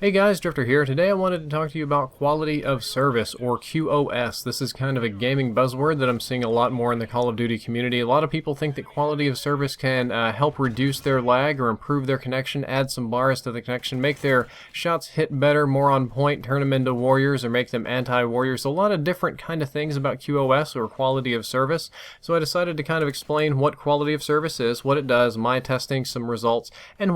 Hey guys, Drifter here. Today I wanted to talk to you about quality of service, or QoS. This is kind of a gaming buzzword that I'm seeing a lot more in the Call of Duty community. A lot of people think that quality of service can help reduce their lag or improve their connection, add some bars to the connection, make their shots hit better, more on point, turn them into warriors, or make them anti-warriors. A lot of different kind of things about QoS, or quality of service. So I decided to kind of explain what quality of service is, what it does, my testing, some results, and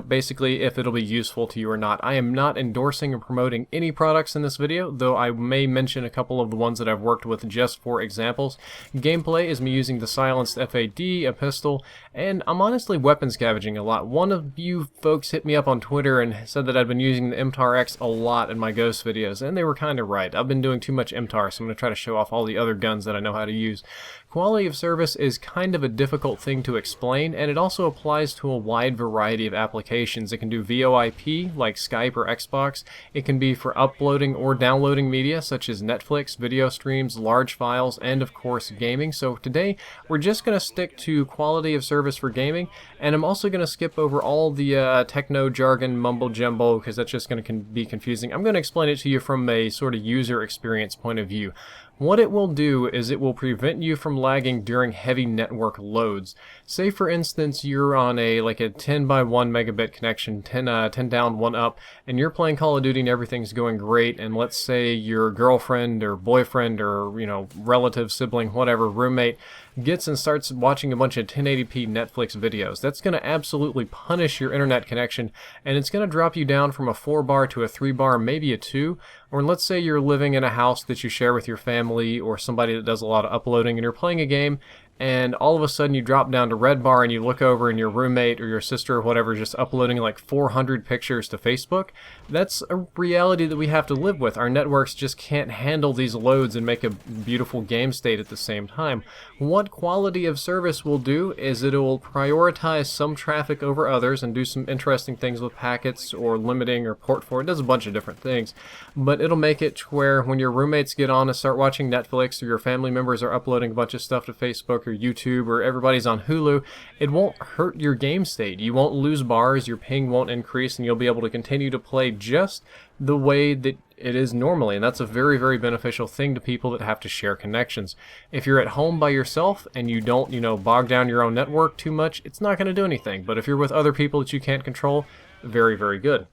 basically if it'll be useful to you or not. I am not endorsing or promoting any products in this video, though I may mention a couple of the ones that I've worked with just for examples. Gameplay is me using the silenced FAD, a pistol, and I'm honestly weapon scavenging a lot. One of you folks hit me up on Twitter and said that I'd been using the MTAR-X a lot in my Ghost videos, and they were kind of right. I've been doing too much MTAR, so I'm going to try to show off all the other guns that I know how to use. Quality of service is kind of a difficult thing to explain, and it also applies to a wide variety of applications. It can do VoIP, like Skype or Xbox. It can be for uploading or downloading media, such as Netflix, video streams, large files, and of course gaming. So today, we're just going to stick to quality of service for gaming, and I'm also going to skip over all the techno jargon mumble jumbo, because that's just going to be confusing. I'm going to explain it to you from a sort of user experience point of view. What it will do is it will prevent you from lagging during heavy network loads. Say for instance you're on a 10 by 1 megabit connection, 10 down, 1 up, and you're playing Call of Duty and everything's going great, and let's say your girlfriend or boyfriend or relative, sibling, whatever, roommate gets and starts watching a bunch of 1080p Netflix videos. That's going to absolutely punish your internet connection, and it's going to drop you down from a 4 bar to a 3 bar, maybe a 2. Or let's say you're living in a house that you share with your family or somebody that does a lot of uploading, and you're playing a game, and all of a sudden you drop down to red bar and you look over and your roommate or your sister or whatever is just uploading like 400 pictures to Facebook. That's a reality that we have to live with. Our networks just can't handle these loads and make a beautiful game state at the same time. What quality of service will do is it will prioritize some traffic over others and do some interesting things with packets or limiting or port forward. It does a bunch of different things, but it'll make it to where when your roommates get on and start watching Netflix, or your family members are uploading a bunch of stuff to Facebook or YouTube, or everybody's on Hulu, it won't hurt your game state. You won't lose bars, your ping won't increase, and you'll be able to continue to play just the way that it is normally, and that's a very, very beneficial thing to people that have to share connections. If you're at home by yourself and you don't, bog down your own network too much, it's not going to do anything. But if you're with other people that you can't control, very, very good.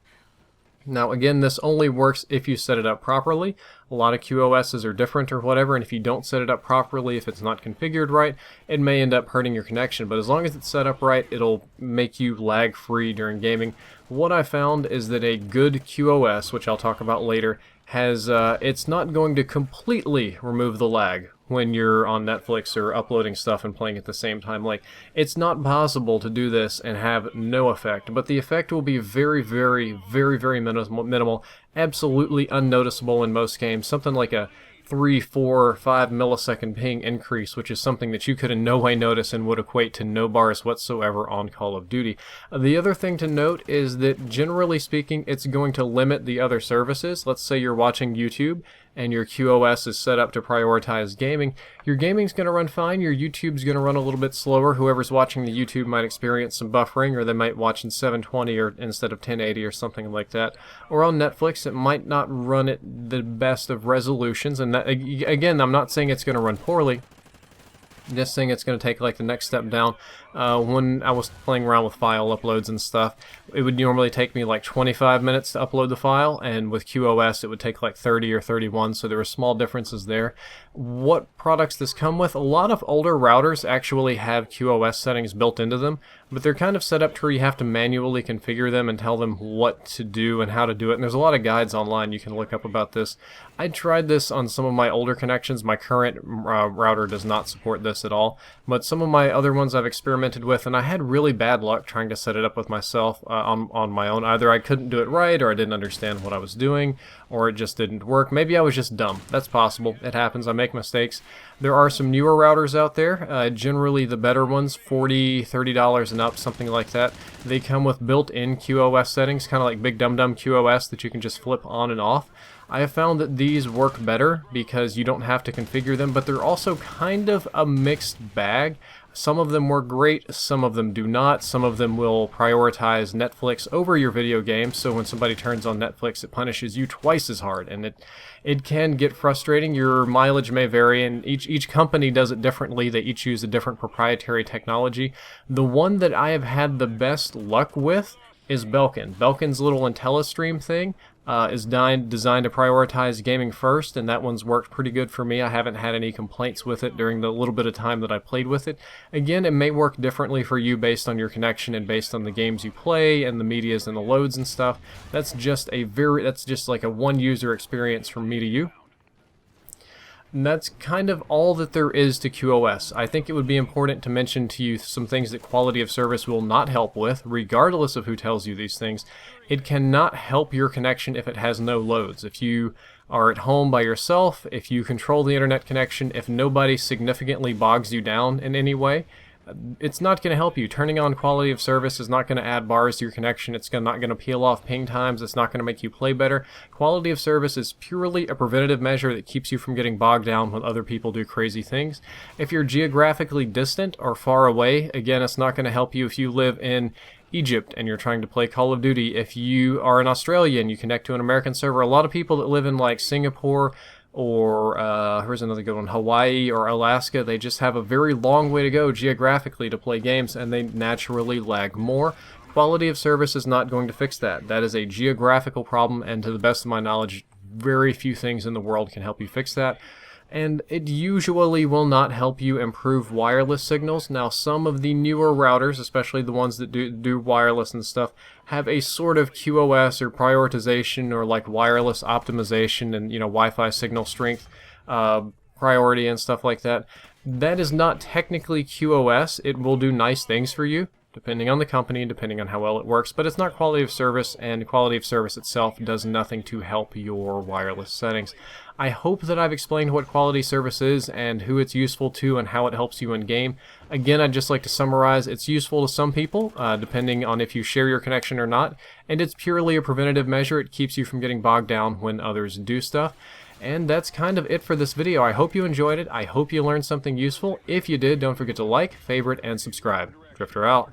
Now again, this only works if you set it up properly. A lot of QoSs are different or whatever, and if you don't set it up properly, if it's not configured right, it may end up hurting your connection. But as long as it's set up right, it'll make you lag free during gaming. What I found is that a good QoS, which I'll talk about later, has it's not going to completely remove the lag when you're on Netflix or uploading stuff and playing at the same time. Like, it's not possible to do this and have no effect, but the effect will be very, very, very, very minimal, absolutely unnoticeable in most games. Something like a 3, 4, 5 millisecond ping increase, which is something that you could in no way notice and would equate to no bars whatsoever on Call of Duty. The other thing to note is that generally speaking, it's going to limit the other services. Let's say you're watching YouTube and your QoS is set up to prioritize gaming. Your gaming's going to run fine, your YouTube's going to run a little bit slower. Whoever's watching the YouTube might experience some buffering, or they might watch in 720 or instead of 1080 or something like that. Or on Netflix, it might not run at the best of resolutions, and that, again, I'm not saying it's going to run poorly. Just saying it's going to take like the next step down. When I was playing around with file uploads and stuff, it would normally take me like 25 minutes to upload the file, and with QoS it would take like 30 or 31, so there were small differences there. What products this come with? A lot of older routers actually have QoS settings built into them, but they're kind of set up to where you have to manually configure them and tell them what to do and how to do it, and there's a lot of guides online you can look up about this. I tried this on some of my older connections. My current router does not support this at all, but some of my other ones I've experimented with, and I had really bad luck trying to set it up with myself on my own. Either I couldn't do it right, or I didn't understand what I was doing, or it just didn't work. Maybe I was just dumb. That's possible. It happens. I make mistakes. There are some newer routers out there, generally the better ones, $40, $30 and up, something like that. They come with built-in QoS settings, kind of like Big Dum Dum QoS that you can just flip on and off. I have found that these work better because you don't have to configure them, but they're also kind of a mixed bag. Some of them work great, some of them do not. Some of them will prioritize Netflix over your video game, so when somebody turns on Netflix, it punishes you twice as hard, and it can get frustrating. Your mileage may vary, and each company does it differently. They each use a different proprietary technology. The one that I have had the best luck with is Belkin. Belkin's little IntelliStream thing is designed to prioritize gaming first, and that one's worked pretty good for me. I haven't had any complaints with it during the little bit of time that I played with it. Again, it may work differently for you based on your connection and based on the games you play and the medias and the loads and stuff. That's just like a one user experience from me to you. And that's kind of all that there is to QoS. I think it would be important to mention to you some things that quality of service will not help with, regardless of who tells you these things. It cannot help your connection if it has no loads. If you are at home by yourself, if you control the internet connection, if nobody significantly bogs you down in any way, it's not going to help you. Turning on quality of service is not going to add bars to your connection. It's not going to peel off ping times. It's not going to make you play better. Quality of service is purely a preventative measure that keeps you from getting bogged down when other people do crazy things. If you're geographically distant or far away, again, it's not going to help you if you live in Egypt and you're trying to play Call of Duty. If you are in Australia and you connect to an American server, a lot of people that live in like Singapore or here's another good one, Hawaii or Alaska, they just have a very long way to go geographically to play games, and they naturally lag more. Quality of service is not going to fix that. That is a geographical problem, and to the best of my knowledge, very few things in the world can help you fix that. And it usually will not help you improve wireless signals. Now, some of the newer routers, especially the ones that do wireless and stuff, have a sort of QoS or prioritization or like wireless optimization and, Wi-Fi signal strength priority and stuff like that. That is not technically QoS. It will do nice things for you, depending on the company, depending on how well it works, but it's not quality of service, and quality of service itself does nothing to help your wireless settings. I hope that I've explained what quality service is and who it's useful to and how it helps you in game. Again, I'd just like to summarize, it's useful to some people, depending on if you share your connection or not, and it's purely a preventative measure. It keeps you from getting bogged down when others do stuff. And that's kind of it for this video. I hope you enjoyed it. I hope you learned something useful. If you did, don't forget to like, favorite, and subscribe. Drifter out.